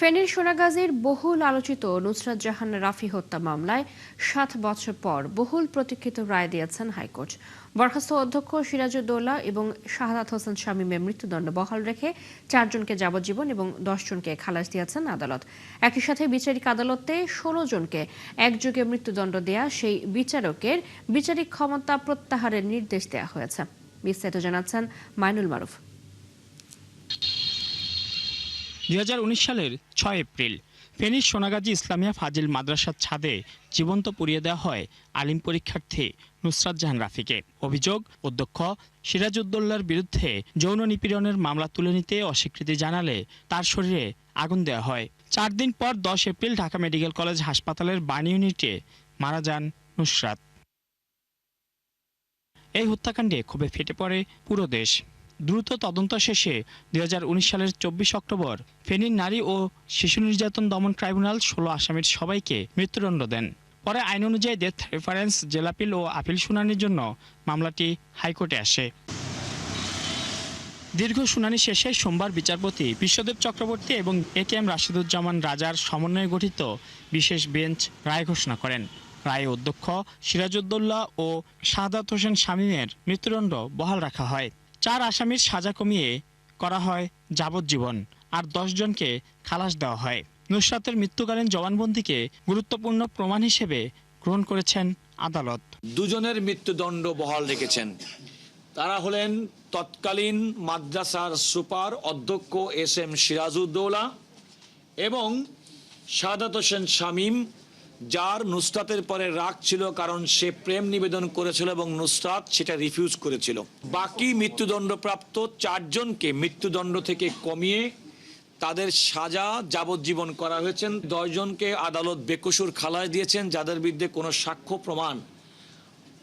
ফেনীর সোনাগাজীর বহুল আলোচিত নুসরাত জাহান রাফি হত্যা মামলায় ৭ বছর পর বহুল প্রতীক্ষিত রায় দিয়েছেন হাইকোর্ট। বরখাস্ত অধ্যক্ষ সিরাজউদ্দৌলা এবং শাহাদাত হোসেন শামীমের মৃত্যুদণ্ড বহাল রেখে ৪ জনকে যাবজ্জীবন এবং ১০ জনকে খালাস দিয়েছেন আদালত। একই সাথে বিচারিক আদালতে ১৬ জনকে একযোগে মৃত্যুদণ্ড দেয়া সেই বিচারকের বিচারিক ক্ষমতা প্রত্যাহারের নির্দেশ দেওয়া হয়েছে। বিস্তারিত জানাচ্ছেন মাইনুল মারুফ। ২০১৯ সালের ৬ এপ্রিল ফেনীর সোনাগাজী ইসলামিয়া ফাজিল মাদ্রাসার ছাদে জীবন্ত পুড়িয়ে দেওয়া হয় আলিম পরীক্ষার্থী নুসরাত জাহান রাফিকে। অভিযোগ, অধ্যক্ষ সিরাজউদ্দৌলার বিরুদ্ধে যৌন নিপীড়নের মামলা তুলে নিতে অস্বীকৃতি জানালে তার শরীরে আগুন দেওয়া হয়। ৪ দিন পর ১০ এপ্রিল ঢাকা মেডিকেল কলেজ হাসপাতালের বার্ন ইউনিটে মারা যান নুসরাত। এই হত্যাকাণ্ডে ক্ষোভে ফেটে পড়ে পুরো দেশ। দ্রুত তদন্ত শেষে ২০১৯ সালের ২৪ অক্টোবর ফেনীর নারী ও শিশু নির্যাতন দমন ট্রাইব্যুনাল ১৬ আসামির সবাইকে মৃত্যুদণ্ড দেন। পরে আইন অনুযায়ী ডেথ রেফারেন্স, জেলাপিল ও আপিল শুনানির জন্য মামলাটি হাইকোর্টে আসে। দীর্ঘ শুনানি শেষে সোমবার বিচারপতি বিশ্বদেব চক্রবর্তী এবং এ.কে.এম. রাশিদুজ্জামান রাজার সমন্বয়ে গঠিত বিশেষ বেঞ্চ রায় ঘোষণা করেন। রায়ে অধ্যক্ষ সিরাজউদ্দৌলা ও শাহাদাত হোসেন শামীমের মৃত্যুদণ্ড বহাল রাখা হয়। ৪ আসামির সাজা কমিয়ে করা হয় যাবজ্জীবন, আর ১০ জনকে খালাস দেওয়া হয়। নুসরাতের মৃত্যুকালীন জবানবন্দিকে গুরুত্বপূর্ণ প্রমাণ হিসেবে গ্রহণ করেছেন আদালত। দুজনের মৃত্যুদণ্ড বহাল রেখেছেন। তারা হলেন তৎকালীন মাদ্রাসার সুপার অধ্যক্ষ এস.এম. সিরাজউদ্দৌলা এবং শাহাদাত হোসেন শামীম, যার নুসরাতের পরে রাগ ছিল কারণ সে প্রেম নিবেদন করেছিল এবং নুসরাত সেটা রিফিউজ করেছিল। বাকি মৃত্যুদণ্ডপ্রাপ্ত ৪ জনকে মৃত্যুদণ্ড থেকে কমিয়ে তাদের সাজা যাবজ্জীবন করা হয়েছে। ১০ জনকে আদালত বেকসুর খালাস দিয়েছেন, যাদের বিরুদ্ধে কোনো সাক্ষ্য প্রমাণ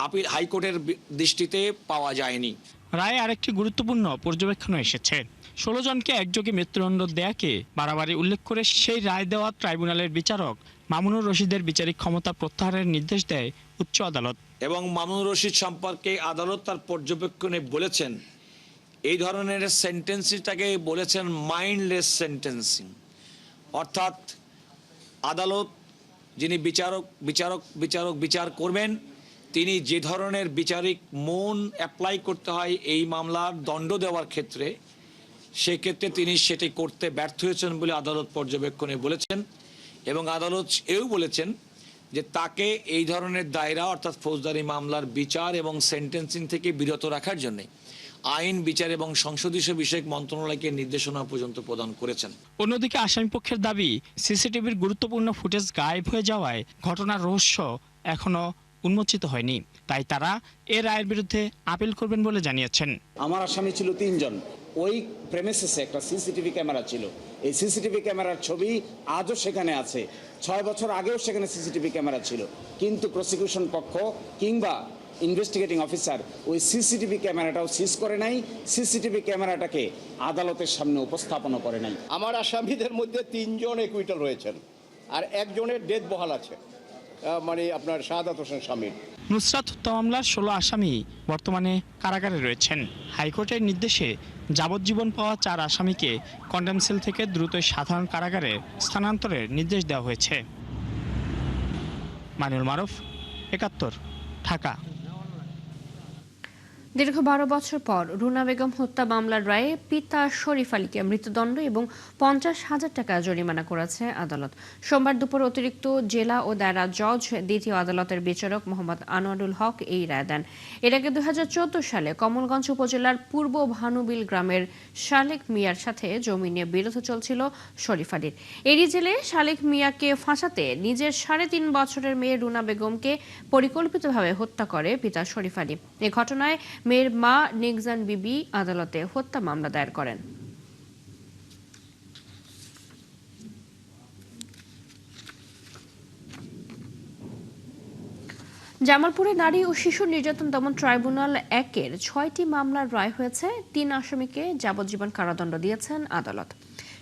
আপিল হাইকোর্টের দৃষ্টিতে পাওয়া যায়নি। রায়ে আরেকটি গুরুত্বপূর্ণ পর্যবেক্ষণ এসেছে। ১৬ জনকে একযোগে মৃত্যুদণ্ড দেয়াকে বাড়াবাড়ি উল্লেখ করে সেই রায় দেওয়া ট্রাইব্যুনালের বিচারক মামুনুর রশিদের বিচারিক ক্ষমতা প্রত্যাহারের নির্দেশ দেয় উচ্চ আদালত। এবং মামুনুর রশিদ সম্পর্কে আদালত তার পর্যবেক্ষণে বলেছেন, এই ধরনের সেন্টেন্সিংটাকে বলেছেন মাইন্ডলেস অর্থাৎ আদালত যিনি বিচার করবেন, তিনি যে ধরনের বিচারিক মন অ্যাপ্লাই করতে হয় এই মামলার দণ্ড দেওয়ার ক্ষেত্রে, সেক্ষেত্রে তিনি সেটি করতে ব্যর্থ হয়েছেন বলে আদালত পর্যবেক্ষণে বলেছেন। এবং আদালত এও বলেছেন যে তাকে এই ধরনের দায়রা অর্থাৎ ফৌজদারি মামলার বিচার এবং সেন্টেন্সিং থেকে বিরত রাখার জন্য আইন, বিচার এবং সংসদীয় বিষয়ক মন্ত্রণালয়কে নির্দেশনা পর্যন্ত প্রদান করেছেন। অন্যদিকে আসামিপক্ষের দাবি, সিসিটিভির গুরুত্বপূর্ণ ফুটেজ গায়েব হয়ে যাওয়ায় ঘটনার রহস্য এখনো উন্মোচিত হয়নি। তাই তারা এ রায়ের বিরুদ্ধে আপিল করবেন বলে জানিয়েছেন। আমার আসামি ছিল ৩ জন। ওই প্রেমিসেসে একটা সিসিটিভি ক্যামেরা ছিল। এই সিসিটিভি ক্যামেরার ছবি আজও সেখানে আছে। ৬ বছর আগেও সেখানে সিসিটিভি ক্যামেরা ছিল, কিন্তু প্রসিকিউশন পক্ষ কিংবা ইনভেস্টিগেটিং অফিসার ওই সিসিটিভি ক্যামেরাটাও সিজ করে নাই, সিসিটিভি ক্যামেরাটাকে আদালতের সামনে উপস্থাপনও করে নাই। আমার আসামিদের মধ্যে ৩ জন একুইটাল রয়েছেন, আর একজনের ডেথ বহাল আছে, মানে আপনার শাহাদাত হোসেন শামীম। নুসরাত হত্যা মামলার ১৬ আসামি বর্তমানে কারাগারে রয়েছেন। হাইকোর্টের নির্দেশে যাবজ্জীবন পাওয়া ৪ আসামিকে কন্ডেম সেল থেকে দ্রুত সাধারণ কারাগারে স্থানান্তরের নির্দেশ দেওয়া হয়েছে। মাইনুল মারুফ, ৭১, ঢাকা। দীর্ঘ ১২ বছর পর রুনা বেগম হত্যা মামলার রায়ে পিতা শরীফ আলীকে মৃত্যুদণ্ড এবং ৫০,০০০ টাকা জরিমানা করেছে আদালত। সোমবার দুপুর অতিরিক্ত জেলা ও দায়রা জজ দ্বিতীয় আদালতের বিচারক মোহাম্মদ আনোয়ারুল হক এই রায় দেন। এর আগে ২০১৪ সালে কমলগঞ্জ উপজেলার পূর্ব ভানুবিল গ্রামের শালেক মিয়ার সাথে জমি নিয়ে বিরোধ চলছিল শরীফ আলীর। এরই জেলে শালেক মিয়াকে ফাঁসাতে নিজের ৩.৫ বছরের মেয়ে রুনা বেগমকে পরিকল্পিতভাবে হত্যা করে পিতা শরীফ আলী। এ ঘটনায় মেয়ের মা নিকজান বিবি আদালতে হত্যা মামলা দায়ের করেন। জামালপুরে নারী ও শিশু নির্যাতন দমন ট্রাইব্যুনাল ১-এর ৬টি মামলার রায় হয়েছে। ৩ আসামিকে যাবজ্জীবন কারাদণ্ড দিয়েছেন আদালত।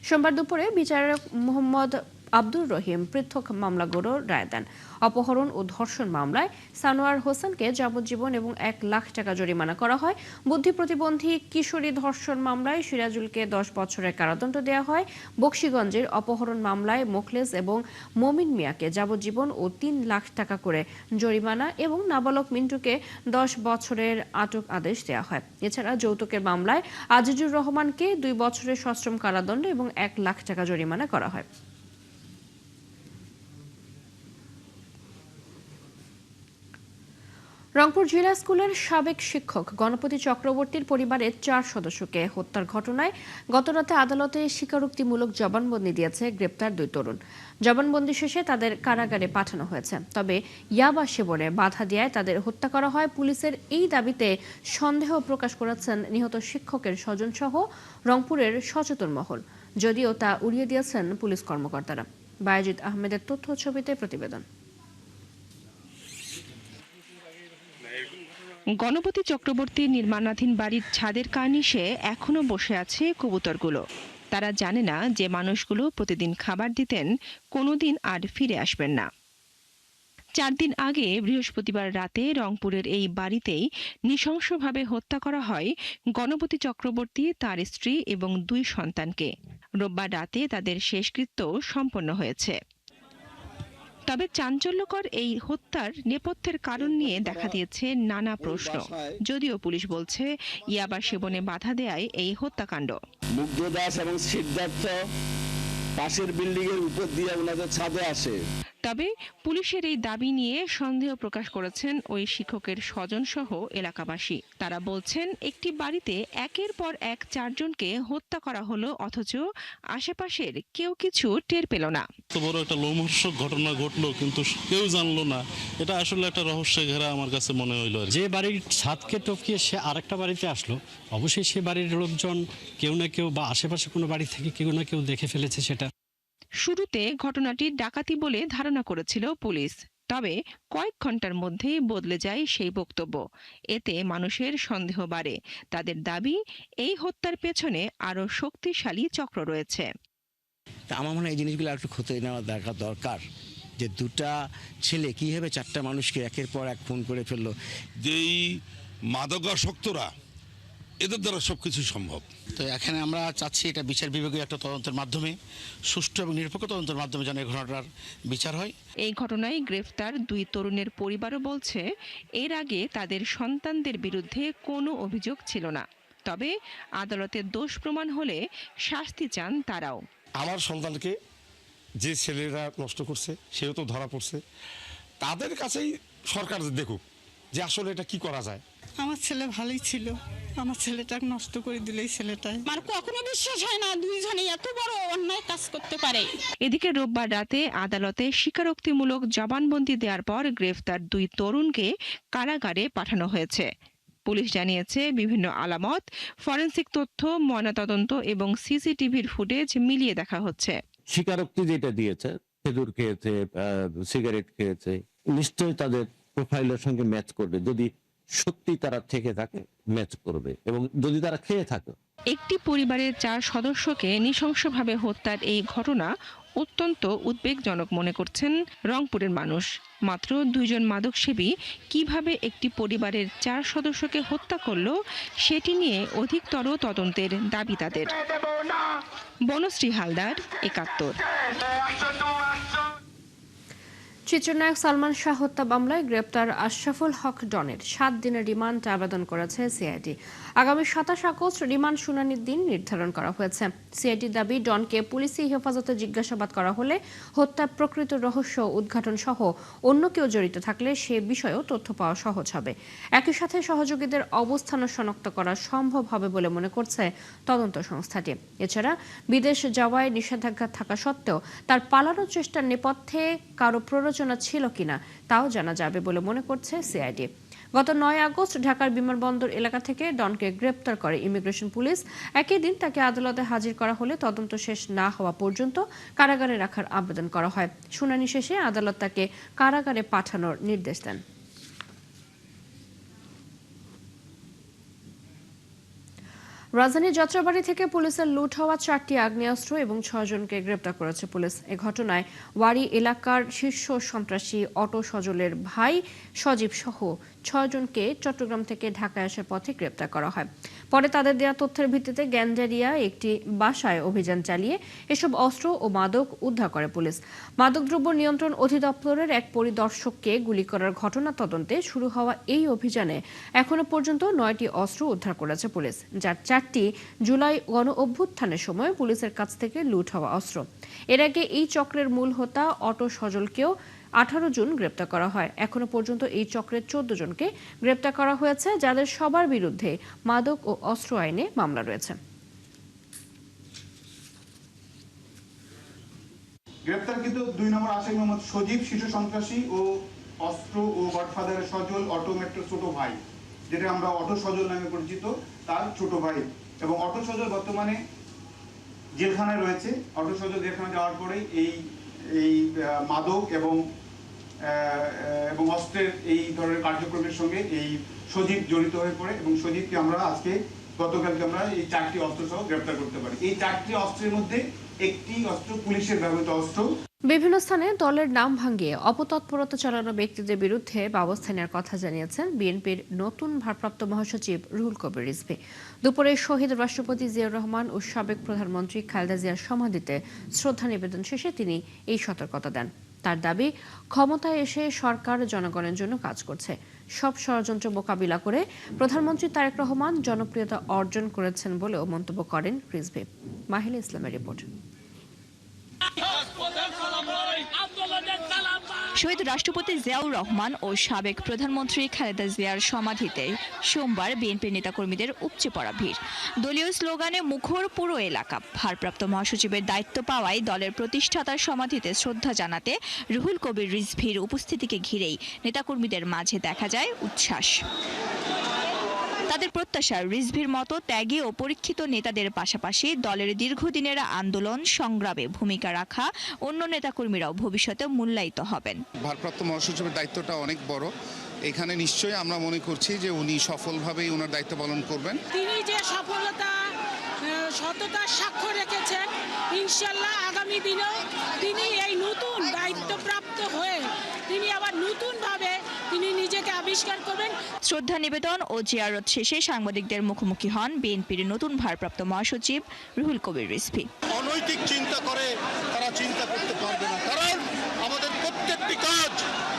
সোমবার দুপুরে বিচারক মোহাম্মদ আব্দুর রহিম পৃথক মামলা গড়ে রায় দেন। অপহরণ ও ধর্ষণ মামলায় সানোয়ার হোসেনকে যাবজ্জীবন এবং 1 লাখ টাকা জরিমানা করা হয়। বুদ্ধি প্রতিবন্ধী কিশোরী ধর্ষণ মামলায় সিরাজুলকে 10 বছরের কারাদণ্ড দেওয়া হয়। বকশীগঞ্জের অপহরণ মামলায় মোখলেস এবং মমিন মিয়াকে যাবজ্জীবন ও 3 লাখ টাকা করে জরিমানা এবং নাবালক মিন্টুকে 10 বছরের আটক আদেশ দেওয়া হয়। এছাড়া যৌতুকের মামলায় আজিজুর রহমানকে 2 বছরের সশ্রম কারাদণ্ড এবং 1 লাখ টাকা জরিমানা করা হয়। রংপুর জেলা স্কুলের সাবেক শিক্ষক গণপতি চক্রবর্তীর পরিবারের 4 সদস্যকে হত্যার ঘটনায় গতরাতে আদালতে স্বীকারোক্তিমূলক জবানবন্দি দিয়েছে গ্রেপ্তার 2 তরুণ। জবানবন্দি শেষে তাদের কারাগারে পাঠানো হয়েছে। তবে ইয়াবা সেবনে বাধা দেওয়ায় তাদের হত্যা করা হয়। পুলিশের এই দাবিতে সন্দেহ প্রকাশ করেছেন নিহত শিক্ষকের স্বজনসহ রংপুরের সচেতন মহল, যদিও তা উড়িয়ে দিয়েছেন পুলিশ কর্মকর্তারা। বায়েজিদ আহমেদের তথ্য ছবিতে প্রতিবেদন। গণপতি চক্রবর্তীর নির্মাণাধীন বাড়ির ছাদের কার্নিশে এখনো বসে আছে কবুতরগুলো। তারা জানে না যে মানুষগুলো প্রতিদিন খাবার দিতেন কোনোদিন আর ফিরে আসবেন না। 4 দিন আগে বৃহস্পতিবার রাতে রংপুরের এই বাড়িতেই নৃশংসভাবে হত্যা করা হয় গণপতি চক্রবর্তী, তার স্ত্রী এবং 2 সন্তানকে। রোববার রাতে তাদের শেষকৃত্য সম্পন্ন হয়েছে। তবে চাঞ্চল্যকর এই হত্যার নেপথ্যের কারণ নিয়ে দেখা দিয়েছে নানা প্রশ্ন, যদিও পুলিশ বলছে ইয়াবা সেবনে বাধা দেয় এই হত্যাকাণ্ড। মুগ্ধ দাস এবং সিদ্ধার্থ পাশের বিল্ডিং এর উপর দিয়ে ওনাদের ছাদে আসে। তবে পুলিশের এই দাবি নিয়ে সন্দেহ প্রকাশ করেছেন ওই শিক্ষকের স্বজনসহ এলাকাবাসী। তারা বলছেন একটি বাড়িতে একের পর এক 4 জনকে হত্যা করা হলো, অথচ আশেপাশের কেউ কিছু টের পেল না। এত বড় একটা লোমহর্ষক ঘটনা ঘটলো কিন্তু কেউ জানলো না, এটা আসলে একটা রহস্যে ঘেরা আমার কাছে মনে হইলো। যে বাড়ির ছাদকে টপকিয়ে সে আরেকটা বাড়িতে আসলো, অবশ্যই সে বাড়ির লোকজন কেউ না কেউ বা আশেপাশে কোনো বাড়ি থেকে কেউ না কেউ দেখে ফেলেছে। সেটা শুরুতে ঘটনাটি ডাকাতি বলে ধারণা করেছিল পুলিশ, তবে কয়েক ঘন্টার মধ্যেই বদলে যায় সেই বক্তব্য। এতে মানুষের সন্দেহ বাড়ে। তাদের দাবি এই হত্যার পেছনে আরো শক্তিশালী চক্র রয়েছে। আমার মনে হয় এই জিনিসগুলো একটু খতিয়ে নেওয়া দরকার, যে 2টা ছেলে কিভাবে 4টা মানুষকে একের পর এক খুন করে ফেললো। যেই মাদকাসক্তরা, এদের দ্বারা সবকিছু সম্ভব। তো এখানে আমরা চাচ্ছি এটা বিচার বিভাগীয় একটা তদন্তের মাধ্যমে, সুষ্ঠু এবং নিরপেক্ষ তদন্তের মাধ্যমে যেন এই ঘটনাটার বিচার হয়। এই ঘটনায় গ্রেফতার 2 তরুণের পরিবারও বলছে এর আগে তাদের সন্তানদের বিরুদ্ধে কোনো অভিযোগ ছিল না। তবে আদালতে দোষ প্রমাণ হলে শাস্তি চান তারাও। আমার সন্তানকে যে ছেলেরা নষ্ট করছে সেও তো ধরা পড়ছে, তাদের কাছেই সরকার দেখুক যে আসলে এটা কি করা যায়। আমার ছেলে ভালোই ছিল, আমার ছেলেটাকে নষ্ট করে দিলেই ছেলেটাই আমার কখনো বিশ্বাস হয় না 2 জনে এত বড় অন্যায় কাজ করতে পারে। এদিকে রোববার রাতে আদালতে স্বীকারোক্তিমূলক জবানবন্দি দেওয়ার পর গ্রেফতার 2 তরুণকে কারাগারে পাঠানো হয়েছে। পুলিশ জানিয়েছে বিভিন্ন আলামত, ফরেনসিক তথ্য, ময়নাতদন্ত এবং সিসিটিভির ফুটেজ মিলিয়ে দেখা হচ্ছে। স্বীকারোক্তি যেটা দিয়েছে, খেজুর খেয়েছে, সিগারেট খেয়েছে, নিশ্চয়ই তাদের প্রোফাইলের সঙ্গে ম্যাচ করবে। যদি সত্যি তারা থেকে থাকে ম্যাচ করবে, এবং যদি তারা খেয়ে থাকে। একটি পরিবারের 4 সদস্যকে নৃশংসভাবে হত্যার এই ঘটনা অত্যন্ত উদ্বেগজনক মনে করছেন রংপুরের মানুষ। মাত্র 2 জন মাদকসেবী কিভাবে একটি পরিবারের 4 সদস্যকে হত্যা করলো সেটি নিয়ে অধিকতর তদন্তের দাবি তাদের। বনশ্রী হালদার, 71। চিত্রনায়ক সালমান শাহ হত্যা মামলায় গ্রেপ্তার আশরাফুল হক ডনের 7 দিনের রিমান্ড আবেদন করেছে সিআইডি। আগামী 27 আগস্ট রিমান্ড শুনানির দিন নির্ধারণ করা হয়েছে। সিআইডির দাবি, ডনকে পুলিশি হেফাজতে জিজ্ঞাসাবাদ করা হলে হত্যার প্রকৃত রহস্য উদ্ঘাটন সহ অন্য কেউ জড়িত থাকলে সে বিষয়েও তথ্য পাওয়া সহজ হবে। একই সাথে সহযোগীদের অবস্থানও শনাক্ত করা সম্ভব হবে বলে মনে করছে তদন্ত সংস্থাটি। এছাড়া বিদেশ যাওয়ায় নিষেধাজ্ঞা থাকা সত্ত্বেও তার পালানোর চেষ্টার নেপথ্যে কারো প্ররোচনা ছিল কিনা তাও জানা যাবে বলে মনে করছে সিআইডি। গত 9 আগস্ট ঢাকার বিমানবন্দর এলাকা থেকে ডনকে গ্রেপ্তার করে ইমিগ্রেশন পুলিশ। একই দিন তাকে আদালতে হাজির করা হলে তদন্ত শেষ না হওয়া পর্যন্ত কারাগারে রাখার আবেদন করা হয়। শুনানি শেষে আদালত তাকে কারাগারে পাঠানোর নির্দেশ দেন। রাজধানীর যাত্রাবাড়ী থেকে পুলিশের লুট হওয়া 4টি আগ্নেয়াস্ত্র এবং 6 জনকে গ্রেপ্তার করেছে পুলিশ। এ ঘটনায় ওয়ারি এলাকার শীর্ষ সন্ত্রাসী অটো সজলের ভাই সজীব সহ 6 জনকে চট্টগ্রাম থেকে ঢাকায় আসার পথে গ্রেপ্তার করা হয়। পরে তাদের দেওয়া তথ্যের ভিত্তিতে গ্যান্ডারিয়া একটি বাসায় অভিযান চালিয়ে এসব অস্ত্র ও মাদক উদ্ধার করে পুলিশ। মাদকদ্রব্য নিয়ন্ত্রণ অধিদপ্তরের এক পরিদর্শককে গুলি করার ঘটনা তদন্তে শুরু হওয়া এই অভিযানে এখনো পর্যন্ত 9টি অস্ত্র উদ্ধার করেছে পুলিশ, যার 4টি জুলাই গণ অভ্যুত্থানের সময় পুলিশের কাছ থেকে লুট হওয়া অস্ত্র। এর আগে এই চক্রের মূল হোতা অটো সজলকেও 18 জুন গ্রেপ্তার করা হয়। এখনো পর্যন্ত এই চক্রের 14 জনকে গ্রেপ্তার করা হয়েছে, যাদের সবার বিরুদ্ধে মাদক ও অস্ত্র আইনে মামলা রয়েছে। গ্রেপ্তারকৃত 2 নম্বর আসামি মোহাম্মদ সজীব শীর্ষ সন্ত্রাসী ও অস্ত্র ও গডফাদারের সজল অটো মেট্রো ছোট ভাই, যেটা আমরা অটো সজল নামে পরিচিত, তার ছোট ভাই। এবং অটো সজল বর্তমানে জেলখানায় রয়েছে। অটো সজল জেলখানায় যাওয়ার পরে এই মাদক এবং অস্ত্রের এই ধরনের কার্যক্রমের সঙ্গে এই সজীব জড়িত হয়ে পড়ে এবং সজীবকে আমরা গতকালকে আমরা এই 4টি অস্ত্র সহ গ্রেপ্তার করতে পারি। এই 4টি অস্ত্রের মধ্যে একটি অস্ত্র পুলিশের ব্যবহৃত অস্ত্র। বিভিন্ন স্থানে দলের নাম ভাঙিয়ে অপতৎপরতা চালানো ব্যক্তিদের বিরুদ্ধে ব্যবস্থা নেওয়ার কথা জানিয়েছেন বিএনপির নতুন ভারপ্রাপ্ত মহাসচিব রুহুল কবির রিজভী। দুপুরে শহীদ রাষ্ট্রপতি জিয়াউর রহমান ও সাবেক প্রধানমন্ত্রী খালেদা জিয়ার সমাধিতে শ্রদ্ধা নিবেদন শেষে তিনি এই সতর্কতা দেন। তার দাবি, ক্ষমতায় এসে সরকার জনগণের জন্য কাজ করছে। সব ষড়যন্ত্র মোকাবিলা করে প্রধানমন্ত্রী তারেক রহমান জনপ্রিয়তা অর্জন করেছেন বলেও মন্তব্য করেন রিজভী। মাহিলা ইসলামের রিপোর্ট। শহীদ রাষ্ট্রপতি জিয়াউর রহমান ও সাবেক প্রধানমন্ত্রী খালেদা জিয়ার সমাধিতে সোমবার বিএনপি নেতাকর্মীদের উপচে পড়া ভিড়। দলীয় স্লোগানে মুখর পুরো এলাকা। ভারপ্রাপ্ত মহাসচিবের দায়িত্ব পাওয়ায় দলের প্রতিষ্ঠাতার সমাধিতে শ্রদ্ধা জানাতে রুহুল কবির রিজভীর উপস্থিতিকে ঘিরেই নেতাকর্মীদের মাঝে দেখা যায় উচ্ছ্বাস। তাদের প্রত্যাশা, রিজভীর মতো ত্যাগী ও পরীক্ষিত নেতাদের পাশাপাশি দলের দীর্ঘদিনের আন্দোলন সংগ্রামে ভূমিকা রাখা অন্য নেতাকর্মীরাও ভবিষ্যতে মূল্যায়িত হবেন। ভারপ্রাপ্ত মহাসচিবের দায়িত্বটা অনেক বড়। এখানে নিশ্চয়ই আমরা মনে করছি যে উনি সফলভাবেই ওনার দায়িত্ব পালন করবেন। তিনি যে সফলতা সততার সাক্ষ্য রেখেছেন, ইনশাল্লাহ আগামী দিনেও তিনি এই নতুন দায়িত্বপ্রাপ্ত হয়ে তিনি আবার নতুনভাবে তিনি নিজেকে আবিষ্কার করবেন। শ্রদ্ধা নিবেদন ও জিয়ারত শেষে সাংবাদিকদের মুখোমুখি হন বিএনপির নতুন ভারপ্রাপ্ত মহাসচিব রুহুল কবির রিজভী। অনৈতিক চিন্তা করে তারা চিন্তা করতে পারবে না, কারণ আমাদের প্রত্যেকটি কাজ,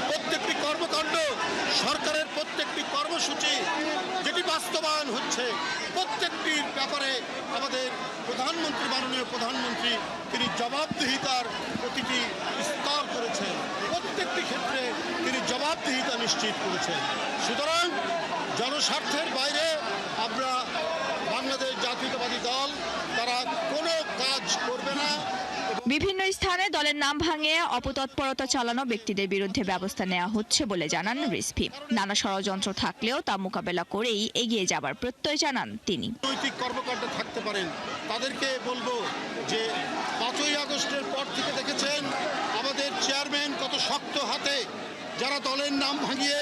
প্রত্যেকটি কর্মকাণ্ড, সরকারের প্রত্যেকটি কর্মসূচি যেটি বাস্তবায়ন হচ্ছে, প্রত্যেকটির ব্যাপারে আমাদের প্রধানমন্ত্রী, মাননীয় প্রধানমন্ত্রী, তিনি জবাবদিহিতার প্রতিটি স্তর করেছেন। প্রত্যেকটি ক্ষেত্রে তিনি জবাবদিহিতা নিশ্চিত করেছেন। সুতরাং জনস্বার্থের বাইরে আমরা বাংলাদেশ জাতীয়তাবাদী দল তারা কোনো কাজ করবে না। বিভিন্ন স্থানে দলের নাম ভাঙিয়ে অপতৎপরতা চালানো ব্যক্তিদের বিরুদ্ধে ব্যবস্থা নেওয়া হচ্ছে বলে জানান রিজভী। নানা ষড়যন্ত্র থাকলেও তা মোকাবেলা করেই এগিয়ে যাবার প্রত্যয় জানান তিনি। নৈতিক কর্মকাণ্ড থাকতে পারেন, তাদেরকে বলবো যে 5ই আগস্টের পর থেকে দেখেছেন আমাদের চেয়ারম্যান কত শক্ত হাতে যারা দলের নাম ভাঙিয়ে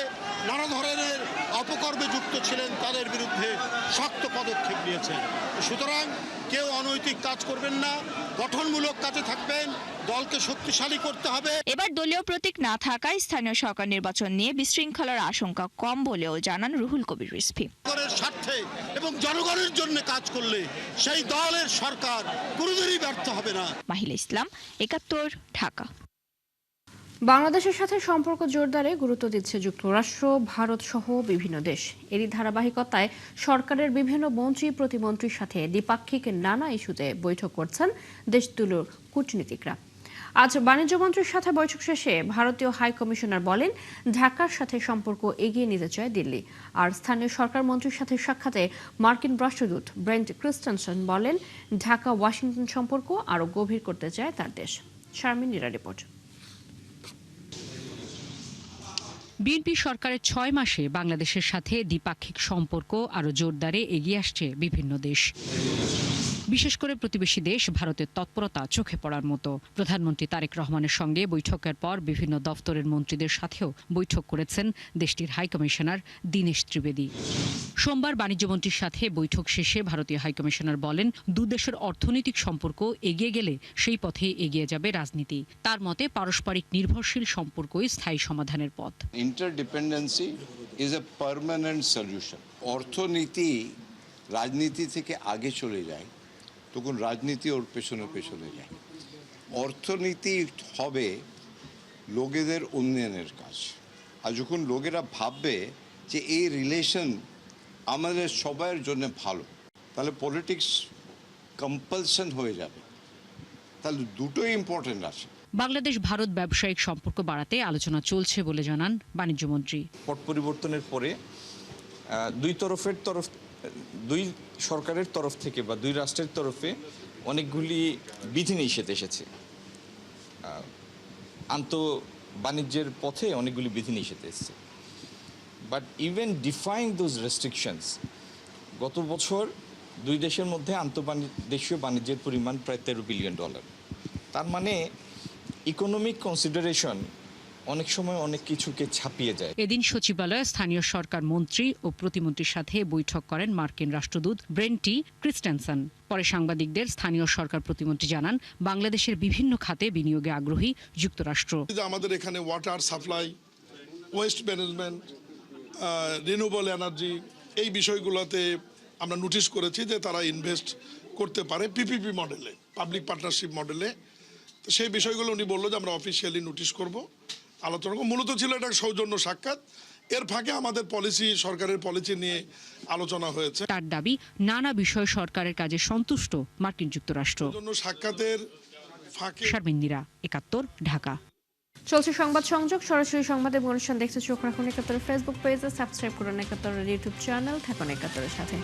নানা ধরনের অপকর্মে যুক্ত ছিলেন তাদের বিরুদ্ধে শক্ত পদক্ষেপ নিয়েছেন। সুতরাং কেউ অনৈতিক কাজ করবেন না, গঠনমূলক কাজে থাকবেন, দলকে শক্তিশালী করতে হবে। এবার দলীয় প্রতীক না থাকায় স্থানীয় সরকার নির্বাচন নিয়ে বিশৃঙ্খলার আশঙ্কা কম বলেও জানান রুহুল কবির রিজভী। জনগণের স্বার্থে এবং জনগণের জন্য কাজ করলে সেই দলের সরকার কোনোদিনই ব্যর্থ হবে না। মাহিলা ইসলাম, 71, ঢাকা। বাংলাদেশের সাথে সম্পর্ক জোরদারে গুরুত্ব দিচ্ছে যুক্তরাষ্ট্র, ভারত সহ বিভিন্ন দেশ। এরই ধারাবাহিকতায় সরকারের বিভিন্ন মন্ত্রী প্রতিমন্ত্রীর সাথে দ্বিপাক্ষিক নানা ইস্যুতে বৈঠক করছেন দেশগুলোর কূটনীতিকরা। আজ বাণিজ্য মন্ত্রীর সাথে বৈঠক শেষে ভারতীয় হাই কমিশনার বলেন, ঢাকার সাথে সম্পর্ক এগিয়ে নিতে চায় দিল্লি। আর স্থানীয় সরকার মন্ত্রীর সাথে সাক্ষাতে মার্কিন রাষ্ট্রদূত ব্রেন্ট ক্রিস্টেনসন বলেন, ঢাকা ওয়াশিংটন সম্পর্ক আরও গভীর করতে চায় তার দেশ। শারমিন নীরা রিপোর্ট। বিএনপি সরকারের 6 মাসে বাংলাদেশের সাথে দ্বিপাক্ষিক সম্পর্ক আরও জোরদারে এগিয়ে আসছে বিভিন্ন দেশ। বিশেষ করে প্রতিবেশী দেশ ভারতের তৎপরতা চোখে পড়ার মতো। প্রধানমন্ত্রী তারেক রহমানের সঙ্গে বৈঠকের পর বিভিন্ন দফতরের মন্ত্রীদের সাথেও বৈঠক করেছেন দেশটির হাইকমিশনার দীনেশ ত্রিবেদী। সোমবার বাণিজ্যমন্ত্রীর সাথে বৈঠক শেষে ভারতীয় হাইকমিশনার বলেন, দুদেশের অর্থনৈতিক সম্পর্ক এগিয়ে গেলে সেই পথে এগিয়ে যাবে রাজনীতি। তার মতে পারস্পরিক নির্ভরশীল সম্পর্কই স্থায়ী সমাধানের পথ। ইন্টারডিপেন্ডেন্সি ইজ এ পার্মানেন্ট সলিউশন। অর্থনীতি রাজনীতি থেকে আগে চলে যায়, তখন রাজনীতি ওর পেছনে পেছনে যায়। অর্থনীতি হবে লোকেদের উন্নয়নের কাজ। আর যখন লোকেরা ভাববে যে এই রিলেশন আমাদের সবার জন্য ভালো, তাহলে পলিটিক্স কম্পালশন হয়ে যাবে। তাহলে দুটোই ইম্পর্টেন্ট আছে। বাংলাদেশ ভারত ব্যবসায়িক সম্পর্ক বাড়াতে আলোচনা চলছে বলে জানান বাণিজ্যমন্ত্রী। পট পরিবর্তনের পরে দুই সরকারের তরফ থেকে বা দুই রাষ্ট্রের তরফে অনেকগুলি বিধিনিষেধ এসেছে। বাণিজ্যের পথে অনেকগুলি বিধিনিষেধ এসেছে। But even defying those restrictions, গত বছর দুই দেশের মধ্যে আন্তঃদেশীয় বাণিজ্যের পরিমাণ প্রায় $13 বিলিয়ন। তার মানে ইকোনমিক কনসিডারেশন অনেক সময় অনেক কিছুকে ছাপিয়ে যায়। এদিন সচিবালয়ে স্থানীয় সরকার মন্ত্রী ও প্রতিমন্ত্রীর সাথে বৈঠক করেন মার্কিন রাষ্ট্রদূত ব্রেন্টি ক্রিস্টেনসন। পরে সাংবাদিকদের স্থানীয় সরকার প্রতিমন্ত্রী জানান, বাংলাদেশের বিভিন্ন খাতে বিনিয়োগে আগ্রহী যুক্তরাষ্ট্র। আমাদের এখানে water supply, waste management, renewable energy, এই বিষয়গুলোতে আমরা নোটিশ করেছি যে তারা ইনভেস্ট করতে পারে পিপিপি মডেলে, পাবলিক পার্টনারশিপ মডেলে। তো সেই বিষয়গুলো উনি বললো যে আমরা অফিসিয়ালি নোটিশ করব, আলোচনা করব। মূলত ছিল এটা সৌজন্য সাক্ষাৎ। এর ফাঁকে আমাদের পলিসি, সরকারের পলিসি নিয়ে আলোচনা হয়েছে। তার দাবি, নানা বিষয়ে সরকারের কাজে সন্তুষ্ট মার্কিন যুক্তরাষ্ট্র। সাক্ষাতের ফাঁকে শারমিন নীরা, ৭১, ঢাকা। চলছে সংবাদ সংযোগ। সরাসরি সংবাদ এবং অনুষ্ঠান দেখতে চোখ রাখুন ৭১ ফেসবুক পেজে, সাবস্ক্রাইব করুন ৭১ ইউটিউব চ্যানেল। থাকুন ৭১-এর সাথে।